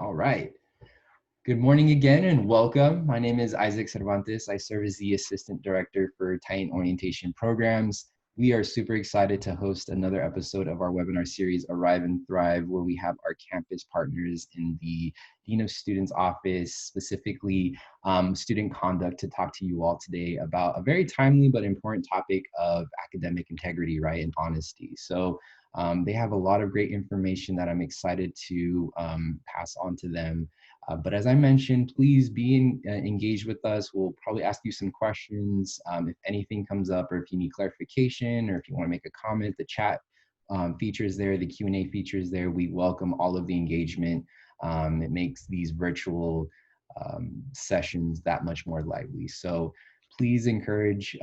All right. Good morning again and welcome. My name is Isaac Cervantes. I serve as the Assistant Director for Titan Orientation Programs. We are super excited to host another episode of our webinar series, Arrive and Thrive, where we have our campus partners in the Dean of Students office, specifically student conduct, to talk to you all today about a very timely but important topic of academic integrity, right, and honesty. So they have a lot of great information that I'm excited to pass on to them. But as I mentioned, please be engaged with us. We'll probably ask you some questions. If anything comes up, or if you need clarification, or if you want to make a comment, the chat features there, the Q&A features there. We welcome all of the engagement. It makes these virtual sessions that much more lively. So please encourage,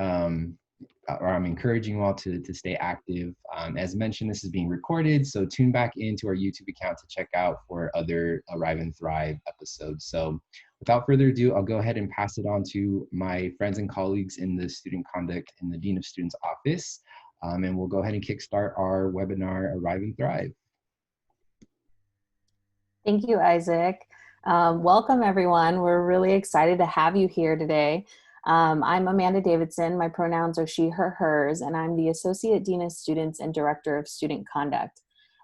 or I'm encouraging you all to stay active. As mentioned, this is being recorded, so tune back into our YouTube account to check out for other Arrive and Thrive episodes. So without further ado, I'll go ahead and pass it on to my friends and colleagues in the Student Conduct in the Dean of Students office, and we'll go ahead and kickstart our webinar, Arrive and Thrive. Thank you, Isaac. Welcome, everyone. We're really excited to have you here today. I'm Amanda Davidson. My pronouns are she, her, hers, and I'm the Associate Dean of Students and Director of Student Conduct.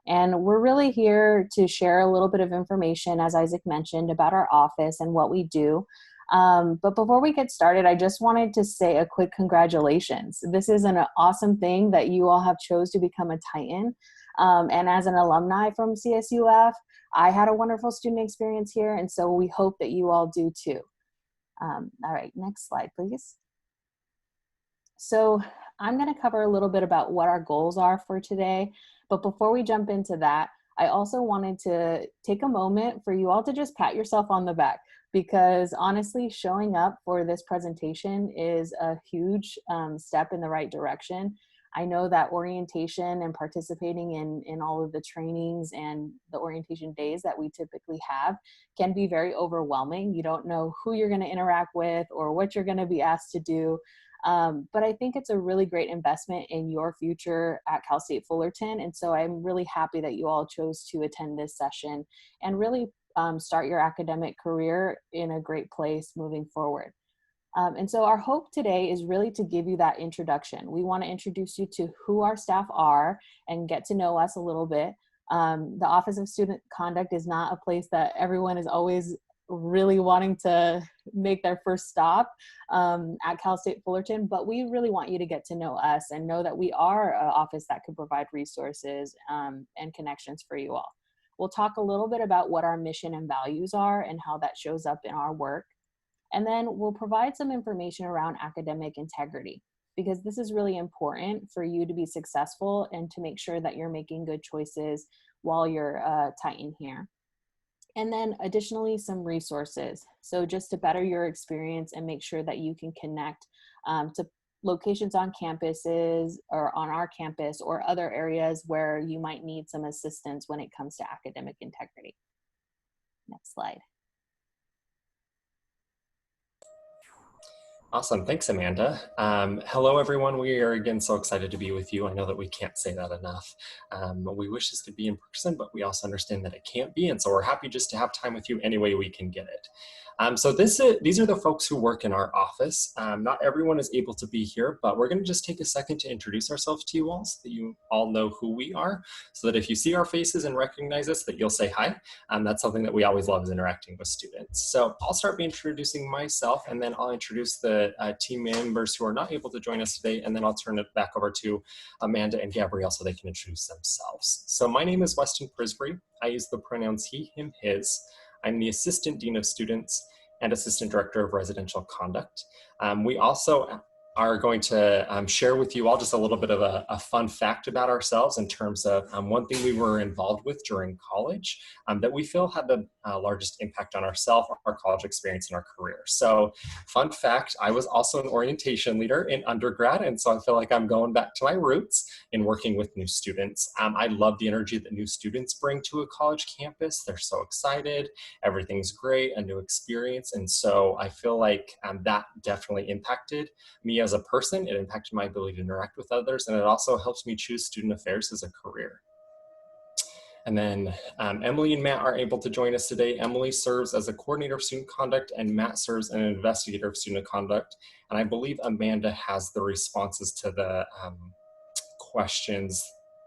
And we're really here to share a little bit of information, as Isaac mentioned, about our office and what we do. But before we get started, I just wanted to say a quick congratulations. This is an awesome thing that you all have chose to become a Titan. And as an alumni from CSUF, I had a wonderful student experience here, and so we hope that you all do too. All right, next slide, please. So I'm going to cover a little bit about what our goals are for today, but before we jump into that, I also wanted to take a moment for you all to just pat yourself on the back, because honestly, showing up for this presentation is a huge step in the right direction. I know that orientation and participating in all of the trainings and the orientation days that we typically have can be very overwhelming. You don't know who you're going to interact with or what you're going to be asked to do. But I think it's a really great investment in your future at Cal State Fullerton. And so I'm really happy that you all chose to attend this session and really start your academic career in a great place moving forward. And so our hope today is really to give you that introduction. We want to introduce you to who our staff are and get to know us a little bit. The Office of Student Conduct is not a place that everyone is always really wanting to make their first stop at Cal State Fullerton, but we really want you to get to know us and know that we are an office that can provide resources and connections for you all. We'll talk a little bit about what our mission and values are and how that shows up in our work. And then we'll provide some information around academic integrity, because this is really important for you to be successful and to make sure that you're making good choices while you're a Titan here. And then additionally, some resources. So just to better your experience and make sure that you can connect to locations on campuses or on our campus or other areas where you might need some assistance when it comes to academic integrity. Next slide. Awesome. Thanks, Amanda. Hello, everyone. We are again so excited to be with you. I know that we can't say that enough. We wish this could be in person, but we also understand that it can't be. And so we're happy just to have time with you any way we can get it. So these are the folks who work in our office. Not everyone is able to be here, but we're going to just take a second to introduce ourselves to you all so that you all know who we are, so that if you see our faces and recognize us, that you'll say hi. That's something that we always love, is interacting with students. So I'll start by introducing myself, and then I'll introduce the team members who are not able to join us today, and then I'll turn it back over to Amanda and Gabrielle so they can introduce themselves. So my name is Weston Prisbury. I use the pronouns he, him, his. I'm the Assistant Dean of Students and Assistant Director of Residential Conduct. We also are going to share with you all just a little bit of a fun fact about ourselves in terms of one thing we were involved with during college that we feel had the largest impact on ourselves, our college experience, and our career. So fun fact, I was also an orientation leader in undergrad, and so I feel like I'm going back to my roots in working with new students. I love the energy that new students bring to a college campus. They're so excited, everything's great, a new experience, and so I feel like that definitely impacted me as a person. It impacted my ability to interact with others, and it also helps me choose student affairs as a career. And then Emily and Matt are able to join us today. Emily serves as a coordinator of student conduct and Matt serves as an investigator of student conduct. And I believe Amanda has the responses to the questions.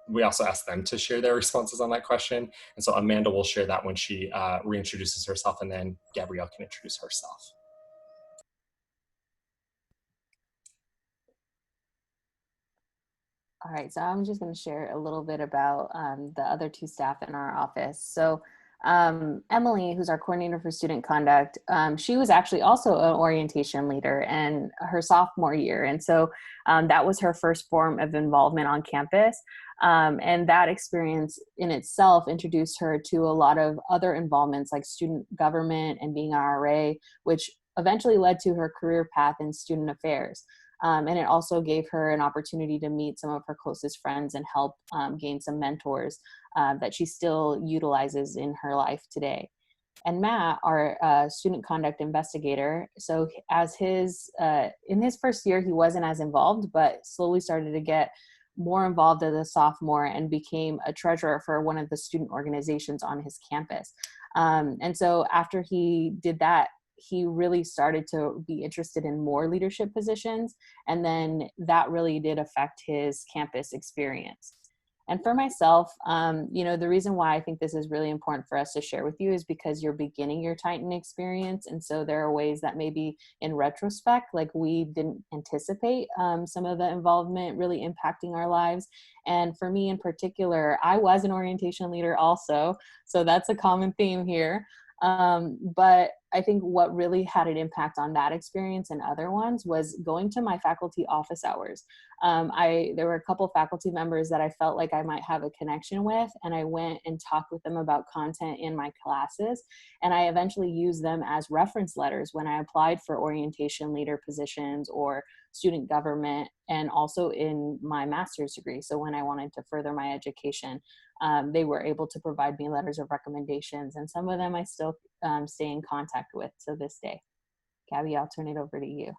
We also asked them to share their responses on that question. And so Amanda will share that when she reintroduces herself, and then Gabrielle can introduce herself. All right, so I'm just going to share a little bit about the other two staff in our office. So Emily, who's our coordinator for student conduct, she was actually also an orientation leader in her sophomore year. And so that was her first form of involvement on campus. And that experience in itself introduced her to a lot of other involvements like student government and being an RA, which eventually led to her career path in student affairs. And it also gave her an opportunity to meet some of her closest friends and help gain some mentors that she still utilizes in her life today. And Matt, our student conduct investigator, so as in his first year, he wasn't as involved, but slowly started to get more involved as a sophomore and became a treasurer for one of the student organizations on his campus. And so after he did that, he really started to be interested in more leadership positions. And then that really did affect his campus experience. And for myself, the reason why I think this is really important for us to share with you is because you're beginning your Titan experience. And so there are ways that maybe in retrospect, like we didn't anticipate some of the involvement really impacting our lives. And for me in particular, I was an orientation leader also. So that's a common theme here. But I think what really had an impact on that experience and other ones was going to my faculty office hours. There were a couple faculty members that I felt like I might have a connection with, and I went and talked with them about content in my classes. And I eventually used them as reference letters when I applied for orientation leader positions or student government, and also in my master's degree. So when I wanted to further my education, they were able to provide me letters of recommendations, and some of them I still stay in contact with to this day. Gabby, I'll turn it over to you.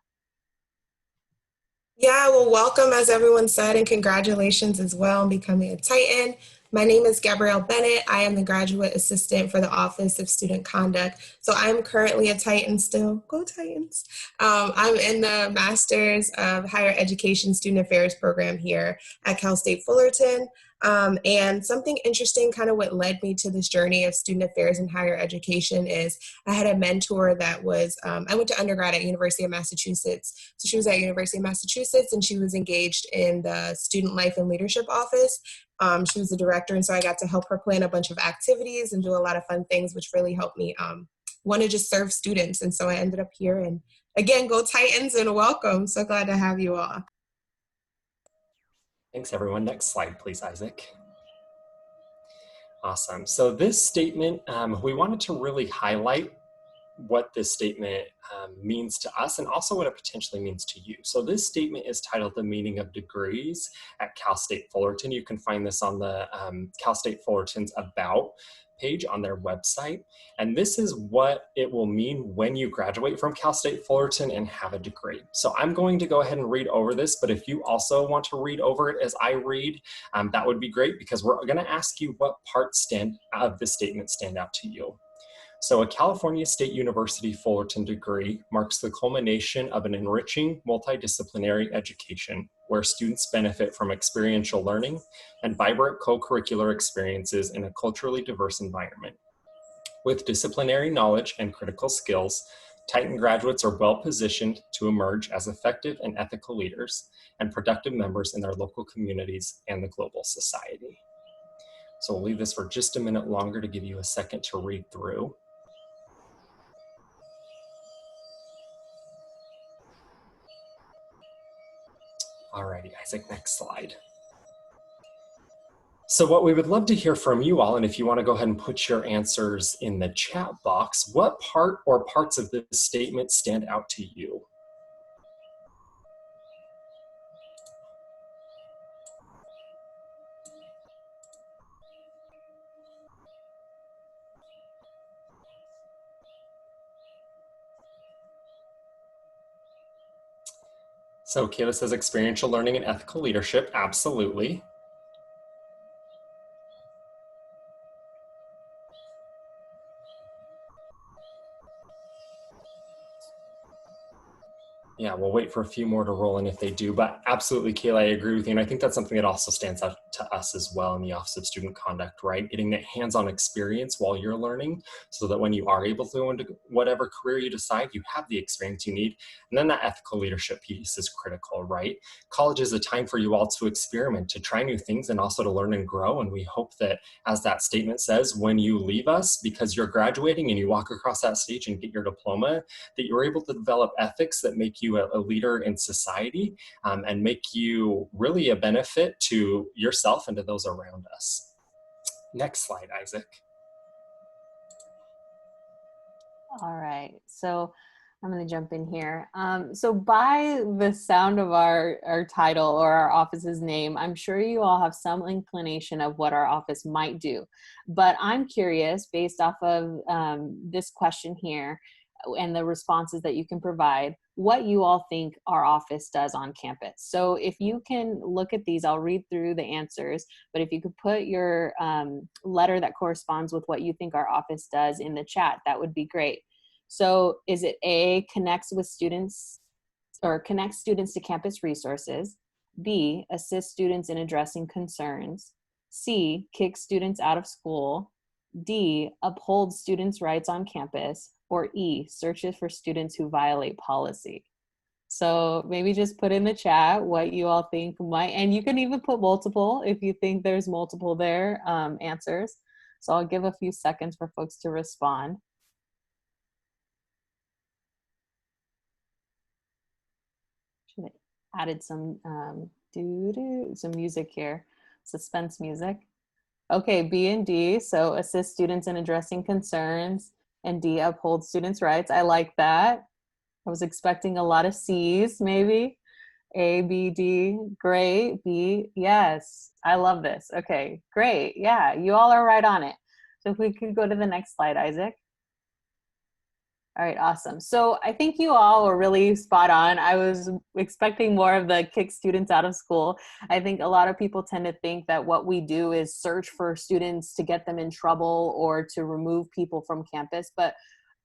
Yeah, well, welcome, as everyone said, and congratulations as well on becoming a Titan. My name is Gabrielle Bennett. I am the graduate assistant for the Office of Student Conduct. So I'm currently a Titan still. Go Titans. I'm in the Master's of Higher Education Student Affairs program here at Cal State Fullerton. And something interesting, kind of what led me to this journey of student affairs and higher education, is I had a mentor that was, I went to undergrad at University of Massachusetts. So she was at University of Massachusetts and she was engaged in the Student Life and Leadership Office. She was the director, and so I got to help her plan a bunch of activities and do a lot of fun things, which really helped me want to just serve students. And so I ended up here, and again, go Titans and welcome. So glad to have you all. Thanks, everyone. Next slide, please, Isaac. Awesome. So this statement, we wanted to really highlight what this statement means to us and also what it potentially means to you. So this statement is titled The Meaning of Degrees at Cal State Fullerton. You can find this on the Cal State Fullerton's About page on their website. And this is what it will mean when you graduate from Cal State Fullerton and have a degree. So I'm going to go ahead and read over this, but if you also want to read over it as I read, that would be great, because we're going to ask you what parts of this statement stand out to you. So a California State University Fullerton degree marks the culmination of an enriching multidisciplinary education where students benefit from experiential learning and vibrant co-curricular experiences in a culturally diverse environment. With disciplinary knowledge and critical skills, Titan graduates are well positioned to emerge as effective and ethical leaders and productive members in their local communities and the global society. So we'll leave this for just a minute longer to give you a second to read through. Alrighty, Isaac, next slide. So what we would love to hear from you all, and if you want to go ahead and put your answers in the chat box, what part or parts of this statement stand out to you? So Kayla says experiential learning and ethical leadership, absolutely. Yeah, we'll wait for a few more to roll in if they do, but absolutely, Kayla, I agree with you. And I think that's something that also stands out to us as well in the Office of Student Conduct, right? Getting that hands-on experience while you're learning so that when you are able to go into whatever career you decide, you have the experience you need. And then that ethical leadership piece is critical, right? College is a time for you all to experiment, to try new things, and also to learn and grow. And we hope that, as that statement says, when you leave us because you're graduating and you walk across that stage and get your diploma, that you're able to develop ethics that make you a leader in society, and make you really a benefit to yourself and to those around us. Next slide, Isaac. All right, so I'm going to jump in here. So by the sound of our title or our office's name, I'm sure you all have some inclination of what our office might do. But I'm curious, based off of this question here and the responses that you can provide, what you all think our office does on campus. So if you can look at these, I'll read through the answers, but if you could put your letter that corresponds with what you think our office does in the chat, that would be great. So is it A, connects students to campus resources? B, assists students in addressing concerns? C, kicks students out of school? D, upholds students' rights on campus? Or E, searches for students who violate policy? So maybe just put in the chat what you all think might, and you can even put multiple if you think there's multiple there, answers. So I'll give a few seconds for folks to respond. Added some some music here, suspense music. Okay, B and D, so assist students in addressing concerns, and D, uphold students' rights. I like that. I was expecting a lot of C's, maybe. A, B, D, great. B, yes, I love this. Okay, great. Yeah, you all are right on it. So if we could go to the next slide, Isaac. All right, awesome. So I think you all were really spot on. I was expecting more of the kick students out of school. I think a lot of people tend to think that what we do is search for students to get them in trouble or to remove people from campus. But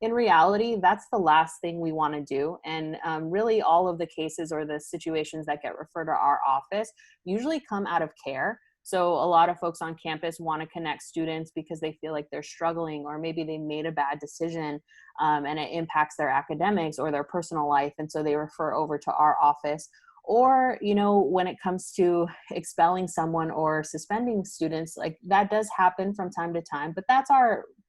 in reality, that's the last thing we want to do. And really all of the cases or the situations that get referred to our office usually come out of care. So a lot of folks on campus want to connect students because they feel like they're struggling, or maybe they made a bad decision and it impacts their academics or their personal life. And so they refer over to our office. Or, you know, when it comes to expelling someone or suspending students, like that does happen from time to time, but that's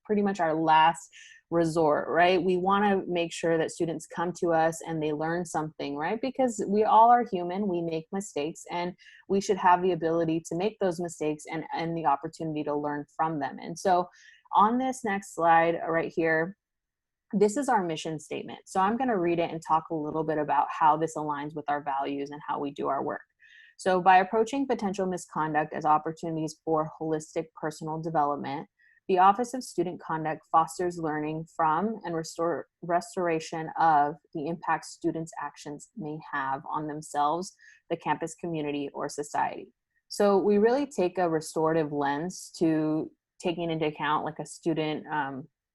pretty much our last resort, right? We want to make sure that students come to us and they learn something, right? Because we all are human, we make mistakes, and we should have the ability to make those mistakes and the opportunity to learn from them. And so on this next slide right here, this is our mission statement. So I'm going to read it and talk a little bit about how this aligns with our values and how we do our work. So by approaching potential misconduct as opportunities for holistic personal development, the Office of Student Conduct fosters learning from and restoration of the impact students' actions may have on themselves, the campus community, or society. So we really take a restorative lens to taking into account like a student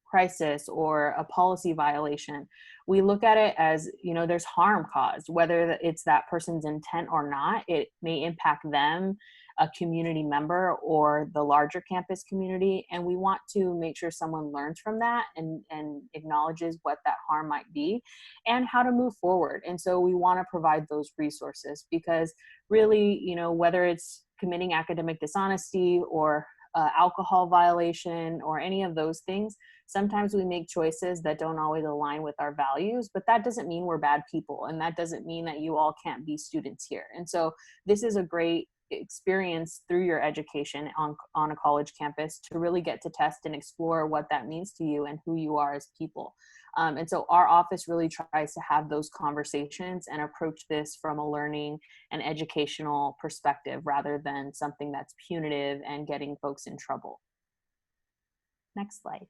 crisis or a policy violation. We look at it as, you know, there's harm caused, whether it's that person's intent or not. It may impact them, a community member, or the larger campus community. And we want to make sure someone learns from that and acknowledges what that harm might be and how to move forward. And so we want to provide those resources because really, you know, whether it's committing academic dishonesty or alcohol violation or any of those things, sometimes we make choices that don't always align with our values, but that doesn't mean we're bad people. And that doesn't mean that you all can't be students here. And so this is a great experience through your education on a college campus to really get to test and explore what that means to you and who you are as people. And so our office really tries to have those conversations and approach this from a learning and educational perspective rather than something that's punitive and getting folks in trouble. Next slide.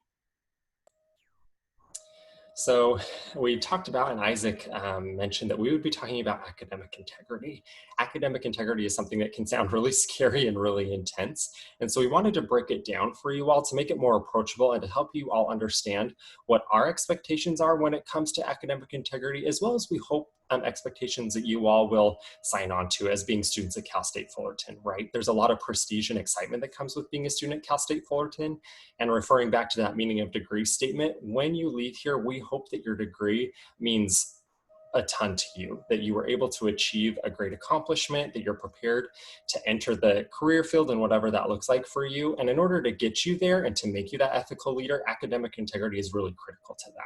So we talked about, and Isaac mentioned that we would be talking about academic integrity. Academic integrity is something that can sound really scary and really intense. And so we wanted to break it down for you all to make it more approachable and to help you all understand what our expectations are when it comes to academic integrity, as well as we hope expectations that you all will sign on to as being students at Cal State Fullerton, right? There's a lot of prestige and excitement that comes with being a student at Cal State Fullerton. And referring back to that meaning of degree statement, when you leave here, we hope that your degree means a ton to you, that you were able to achieve a great accomplishment, that you're prepared to enter the career field and whatever that looks like for you. And in order to get you there and to make you that ethical leader, academic integrity is really critical to that.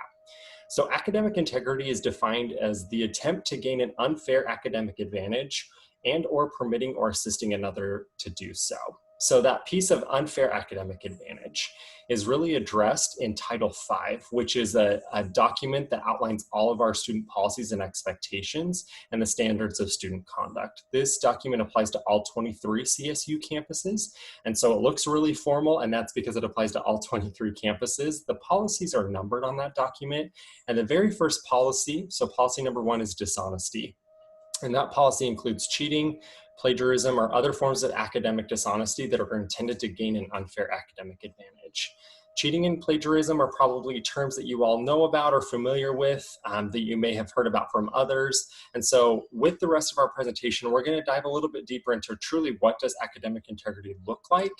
So academic integrity is defined as the attempt to gain an unfair academic advantage and or permitting or assisting another to do so. So that piece of unfair academic advantage is really addressed in Title V, which is a document that outlines all of our student policies and expectations and the standards of student conduct. This document applies to all 23 CSU campuses, and so it looks really formal, and that's because it applies to all 23 campuses. The policies are numbered on that document, and the very first policy, so policy number 1 is dishonesty. And that policy includes cheating, plagiarism, or other forms of academic dishonesty that are intended to gain an unfair academic advantage. Cheating and plagiarism are probably terms that you all know about or familiar with, that you may have heard about from others. And so with the rest of our presentation, we're going to dive a little bit deeper into truly what does academic integrity look like,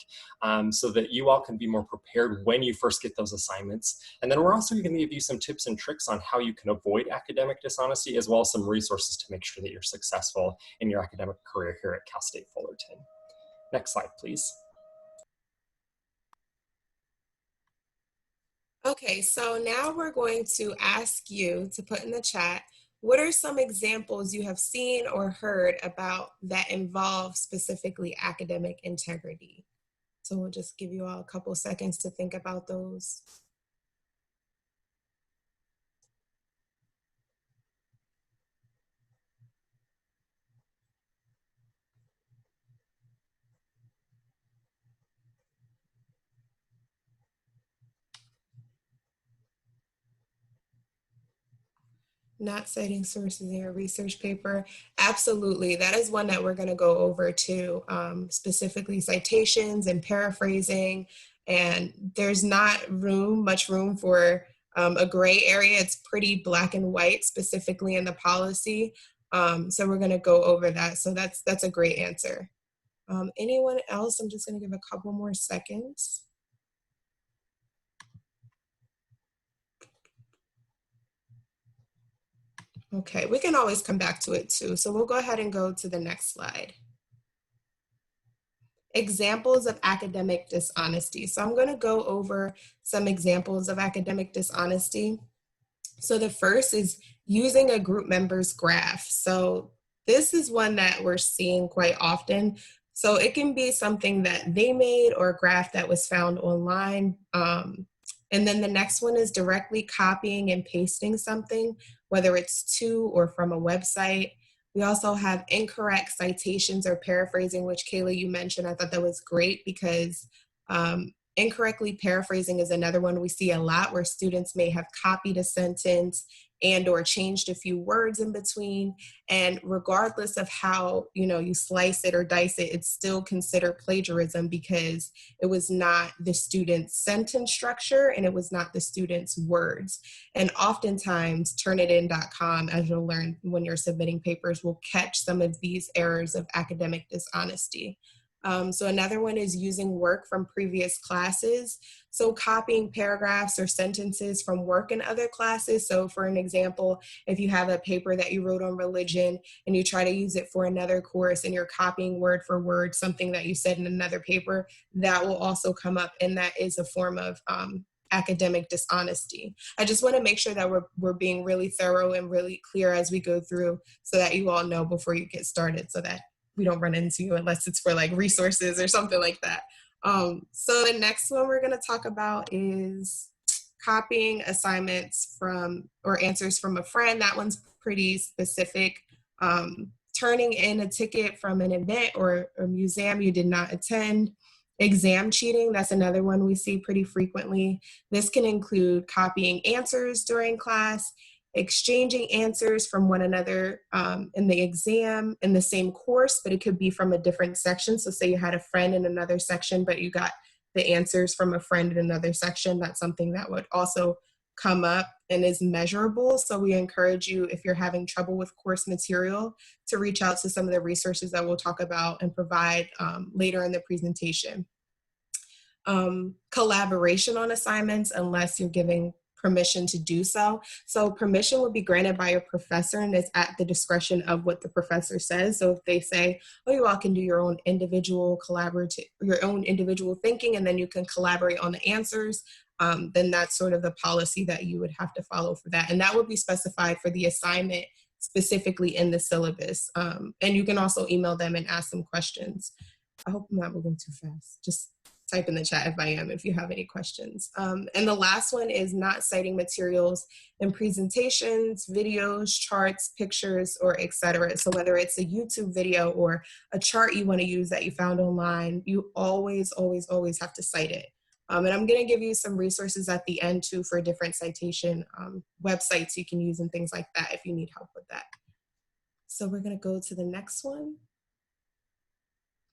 so that you all can be more prepared when you first get those assignments. And then we're also going to give you some tips and tricks on how you can avoid academic dishonesty, as well as some resources to make sure that you're successful in your academic career here at Cal State Fullerton. Next slide, please. Okay, so now we're going to ask you to put in the chat, what are some examples you have seen or heard about that involve specifically academic integrity? So we'll just give you all a couple seconds to think about those. Not citing sources in your research paper. Absolutely, that is one that we're going to go over too, specifically citations and paraphrasing. And there's not much room for a gray area. It's pretty black and white, specifically in the policy. So we're going to go over that. So that's a great answer. Anyone else? I'm just going to give a couple more seconds. Okay, we can always come back to it too. So we'll go ahead and go to the next slide. Examples of academic dishonesty. So I'm going to go over some examples of academic dishonesty. So the first is using a group member's graph. So this is one that we're seeing quite often. So it can be something that they made or a graph that was found online. And then the next one is directly copying and pasting something, whether it's to or from a website. We also have incorrect citations or paraphrasing, which Kayla, you mentioned. I thought that was great because incorrectly paraphrasing is another one we see a lot, where students may have copied a sentence and or changed a few words in between. And regardless of how you slice it or dice it, it's still considered plagiarism because it was not the student's sentence structure and it was not the student's words. And oftentimes Turnitin.com, as you'll learn when you're submitting papers, will catch some of these errors of academic dishonesty. So another one is using work from previous classes. So copying paragraphs or sentences from work in other classes. So for an example, if you have a paper that you wrote on religion and you try to use it for another course and you're copying word for word something that you said in another paper, that will also come up, and that is a form of academic dishonesty. I just want to make sure that we're being really thorough and really clear as we go through so that you all know before you get started, so that we don't run into you unless it's for like resources or something like that. So the next one we're going to talk about is copying assignments from or answers from a friend. That one's pretty specific. Turning in a ticket from an event or a museum you did not attend. Exam cheating, that's another one we see pretty frequently. This can include copying answers during class, exchanging answers from one another in the exam in the same course, but it could be from a different section. So say you had a friend in another section, but you got the answers from a friend in another section. That's something that would also come up and is measurable. So we encourage you, if you're having trouble with course material, to reach out to some of the resources that we'll talk about and provide later in the presentation. Collaboration on assignments, unless you're giving permission to do so. So permission would be granted by your professor, and it's at the discretion of what the professor says. So if they say, oh, you all can do your own individual thinking, and then you can collaborate on the answers, then that's sort of the policy that you would have to follow for that. And that would be specified for the assignment specifically in the syllabus. And you can also email them and ask them questions. I hope I'm not moving too fast. Just type in the chat if I am, if you have any questions. And the last one is not citing materials in presentations, videos, charts, pictures, or etc. So whether it's a YouTube video or a chart you want to use that you found online, you always, always, always have to cite it. And I'm going to give you some resources at the end too for different citation websites you can use and things like that if you need help with that. So we're going to go to the next one.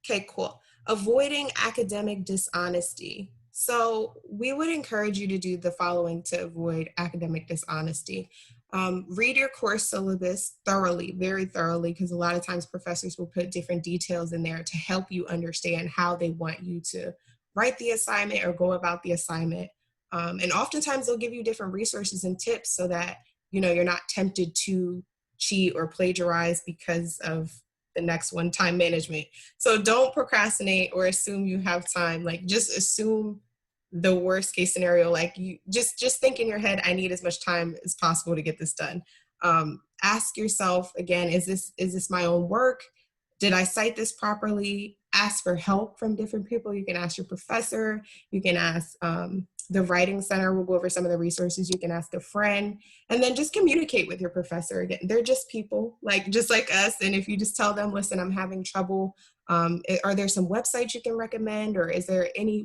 Okay, cool. Avoiding academic dishonesty. So we would encourage you to do the following to avoid academic dishonesty. Read your course syllabus thoroughly, very thoroughly, because a lot of times professors will put different details in there to help you understand how they want you to write the assignment or go about the assignment. And oftentimes they'll give you different resources and tips so that, you know, you're not tempted to cheat or plagiarize because of the next one, time management. So don't procrastinate or assume you have time. Like, just assume the worst case scenario. Like, you just think in your head, I need as much time as possible to get this done. Ask yourself again, is this my own work? Did I cite this properly? Ask for help from different people. You can ask your professor. You can ask the writing center. We'll go over some of the resources. You can ask a friend, and then just communicate with your professor. Again, they're just people, just like us. And if you just tell them, listen, I'm having trouble. Are there some websites you can recommend, or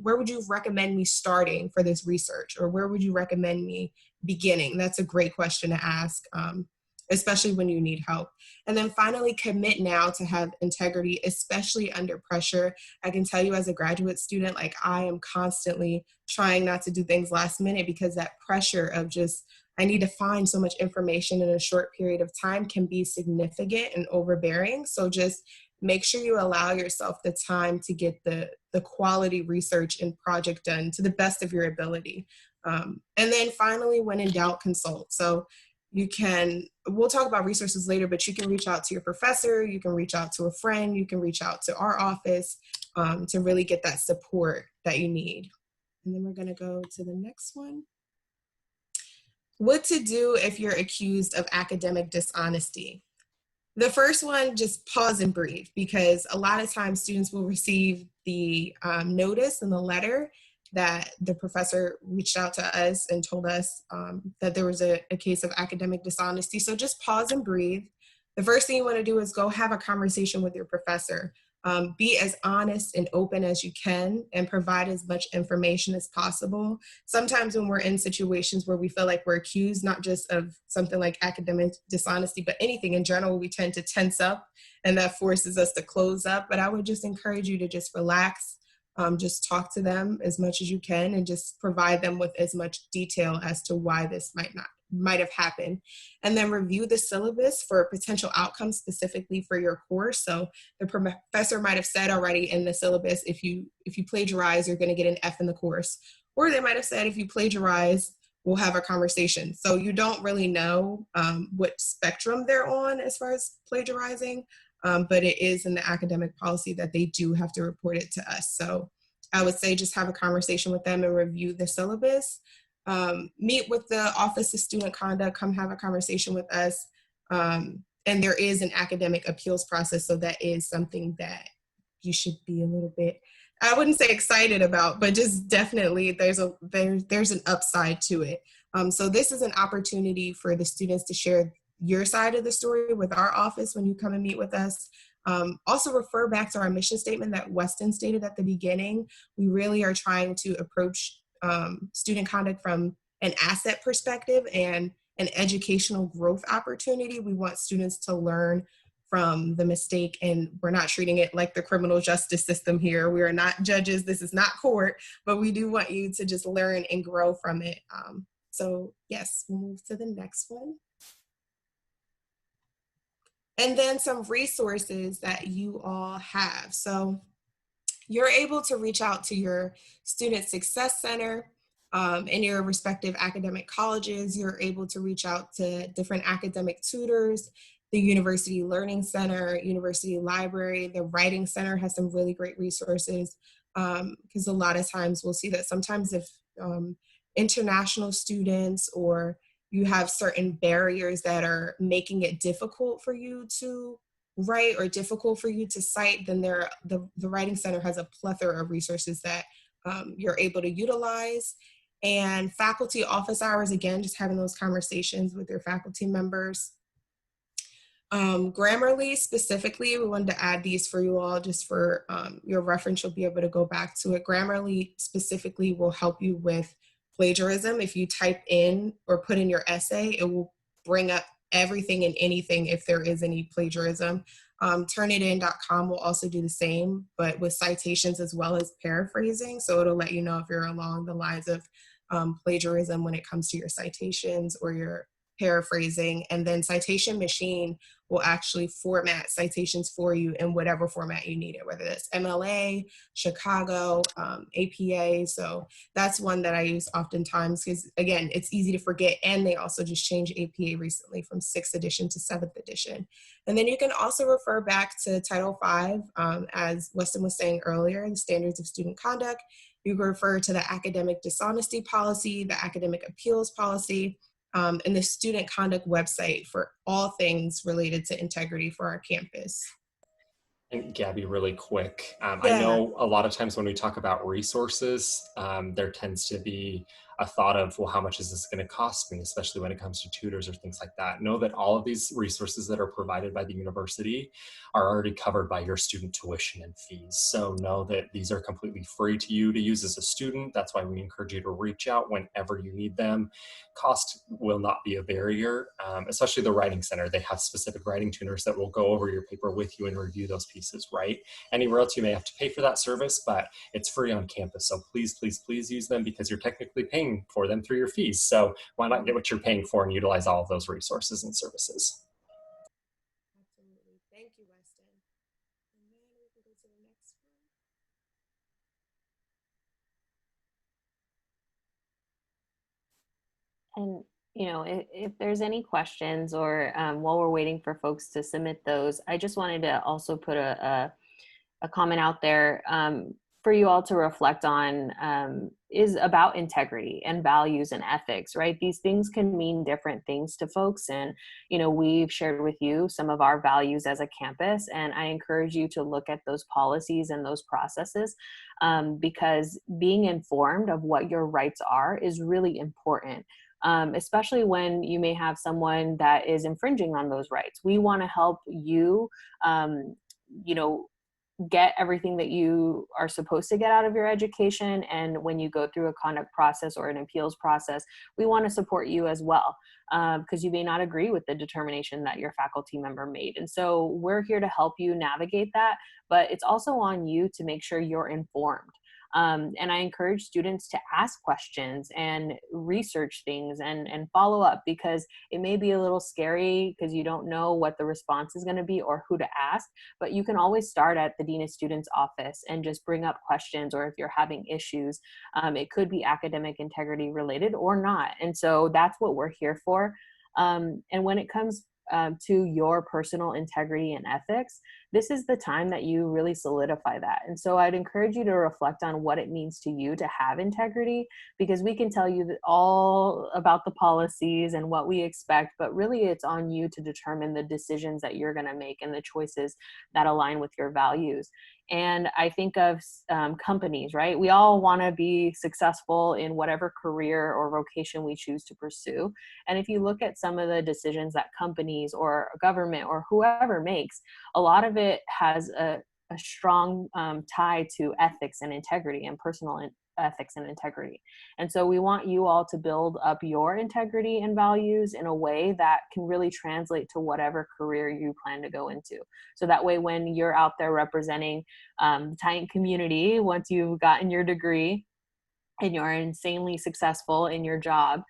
where would you recommend me starting for this research, or where would you recommend me beginning? That's a great question to ask, especially when you need help. And then finally, commit now to have integrity, especially under pressure. I can tell you as a graduate student, I am constantly trying not to do things last minute, because that pressure of I need to find so much information in a short period of time can be significant and overbearing. So just make sure you allow yourself the time to get the quality research and project done to the best of your ability. And then finally, when in doubt, consult. So we'll talk about resources later, but you can reach out to your professor, you can reach out to a friend, you can reach out to our office to really get that support that you need. And then we're going to go to the next one. What to do if you're accused of academic dishonesty. The first one, just pause and breathe, because a lot of times students will receive the notice and the letter that the professor reached out to us and told us that there was a case of academic dishonesty. So just pause and breathe. The first thing you want to do is go have a conversation with your professor. Be as honest and open as you can and provide as much information as possible. Sometimes when we're in situations where we feel like we're accused, not just of something like academic dishonesty, but anything in general, we tend to tense up, and that forces us to close up. But I would just encourage you to just relax. Just talk to them as much as you can and just provide them with as much detail as to why this might have happened. And then review the syllabus for potential outcomes specifically for your course. So the professor might have said already in the syllabus, if you plagiarize, you're going to get an F in the course. Or they might have said, if you plagiarize, we'll have a conversation. So you don't really know what spectrum they're on as far as plagiarizing. But it is in the academic policy that they do have to report it to us. So I would say just have a conversation with them and review the syllabus. Meet with the Office of Student Conduct, come have a conversation with us. And there is an academic appeals process, so that is something that you should be a little bit, I wouldn't say excited about, but just definitely there's an upside to it. So this is an opportunity for the students to share your side of the story with our office when you come and meet with us. Also refer back to our mission statement that Weston stated at the beginning. We really are trying to approach student conduct from an asset perspective and an educational growth opportunity. We want students to learn from the mistake, and we're not treating it like the criminal justice system here. We are not judges. This is not court, but we do want you to just learn and grow from it. So yes, we'll move to the next one. And then some resources that you all have. So you're able to reach out to your Student Success Center in your respective academic colleges. You're able to reach out to different academic tutors, the University Learning Center, University Library. The Writing Center has some really great resources, because a lot of times we'll see that sometimes if international students or you have certain barriers that are making it difficult for you to write or difficult for you to cite, then the Writing Center has a plethora of resources that you're able to utilize. And faculty office hours, again, just having those conversations with your faculty members. Grammarly specifically, we wanted to add these for you all just for your reference. You'll be able to go back to it. Grammarly specifically will help you with plagiarism. If you type in or put in your essay, it will bring up everything and anything if there is any plagiarism. Turnitin.com will also do the same, but with citations as well as paraphrasing. So it'll let you know if you're along the lines of plagiarism when it comes to your citations or your paraphrasing. And then Citation Machine will actually format citations for you in whatever format you need it, whether that's MLA, Chicago, APA. So that's one that I use oftentimes because, again, it's easy to forget. And they also just changed APA recently from 6th edition to 7th edition. And then you can also refer back to Title V, as Weston was saying earlier, the Standards of Student Conduct. You can refer to the Academic Dishonesty Policy, the Academic Appeals Policy, and the Student Conduct website for all things related to integrity for our campus. And Gabby, really quick, Yeah. I know a lot of times when we talk about resources, there tends to be a thought of, well, how much is this going to cost me, especially when it comes to tutors or things like that. Know that all of these resources that are provided by the university are already covered by your student tuition and fees. So know that these are completely free to you to use as a student. That's why we encourage you to reach out whenever you need them. Cost will not be a barrier, especially the Writing Center. They have specific writing tuners that will go over your paper with you and review those pieces, right? Anywhere else you may have to pay for that service, but it's free on campus. So please, please, please use them because you're technically paying for them through your fees. So why not get what you're paying for and utilize all of those resources and services? Absolutely. Thank you, Weston. And then we can go to the next And, you know, if there's any questions or while we're waiting for folks to submit those, I just wanted to also put a comment out there for you all to reflect on is about integrity and values and ethics, right? These things can mean different things to folks. And, you know, we've shared with you some of our values as a campus, and I encourage you to look at those policies and those processes because being informed of what your rights are is really important. Especially when you may have someone that is infringing on those rights. We want to help you, you know, get everything that you are supposed to get out of your education. And when you go through a conduct process or an appeals process, we want to support you as well, because you may not agree with the determination that your faculty member made. And so we're here to help you navigate that, but it's also on you to make sure you're informed. And I encourage students to ask questions and research things and follow up, because it may be a little scary because you don't know what the response is going to be or who to ask, but you can always start at the Dean of Students office and just bring up questions, or if you're having issues, it could be academic integrity related or not. And so that's what we're here for. And when it comes to your personal integrity and ethics, this is the time that you really solidify that. And so I'd encourage you to reflect on what it means to you to have integrity, because we can tell you all about the policies and what we expect, but really it's on you to determine the decisions that you're going to make and the choices that align with your values. And I think of companies, right? We all want to be successful in whatever career or vocation we choose to pursue. And if you look at some of the decisions that companies or government or whoever makes, a lot of of it has a strong tie to ethics and integrity and personal ethics and integrity. And so we want you all to build up your integrity and values in a way that can really translate to whatever career you plan to go into. So that way, when you're out there representing the Titan community, once you've gotten your degree and you're insanely successful in your job,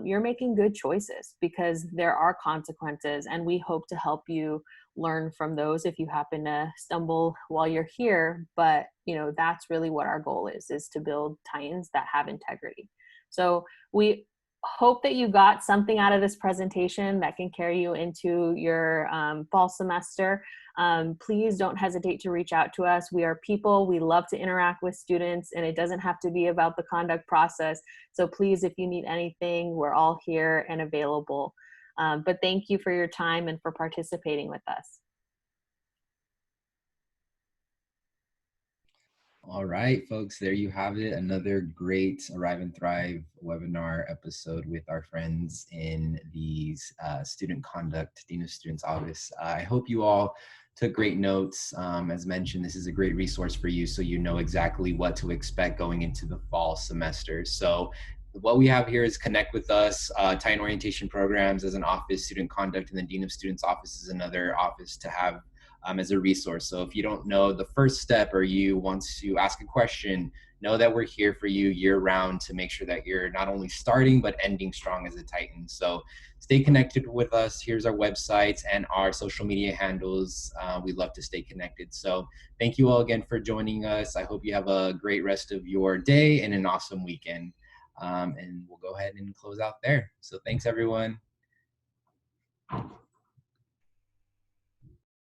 you're making good choices, because there are consequences, and we hope to help you learn from those if you happen to stumble while you're here. But that's really what our goal is to build Titans that have integrity. So we hope that you got something out of this presentation that can carry you into your fall semester. Please don't hesitate to reach out to us. We are people. We love to interact with students, and it doesn't have to be about the conduct process. So please, if you need anything, we're all here and available. But thank you for your time and for participating with us. All right, folks, there you have it. Another great Arrive and Thrive webinar episode with our friends in the Student Conduct Dean of Students Office. I hope you all took great notes. As mentioned, this is a great resource for you, so you know exactly what to expect going into the fall semester. So what we have here is Connect with Us, Titan Orientation Programs as an office, Student Conduct, and the Dean of Students Office is another office to have as a resource. So if you don't know the first step, or you want to ask a question, know that we're here for you year round to make sure that you're not only starting but ending strong as a Titan. So stay connected with us. Here's our websites and our social media handles. We'd love to stay connected. So thank you all again for joining us. I hope you have a great rest of your day and an awesome weekend. And we'll go ahead and close out there. So thanks, everyone.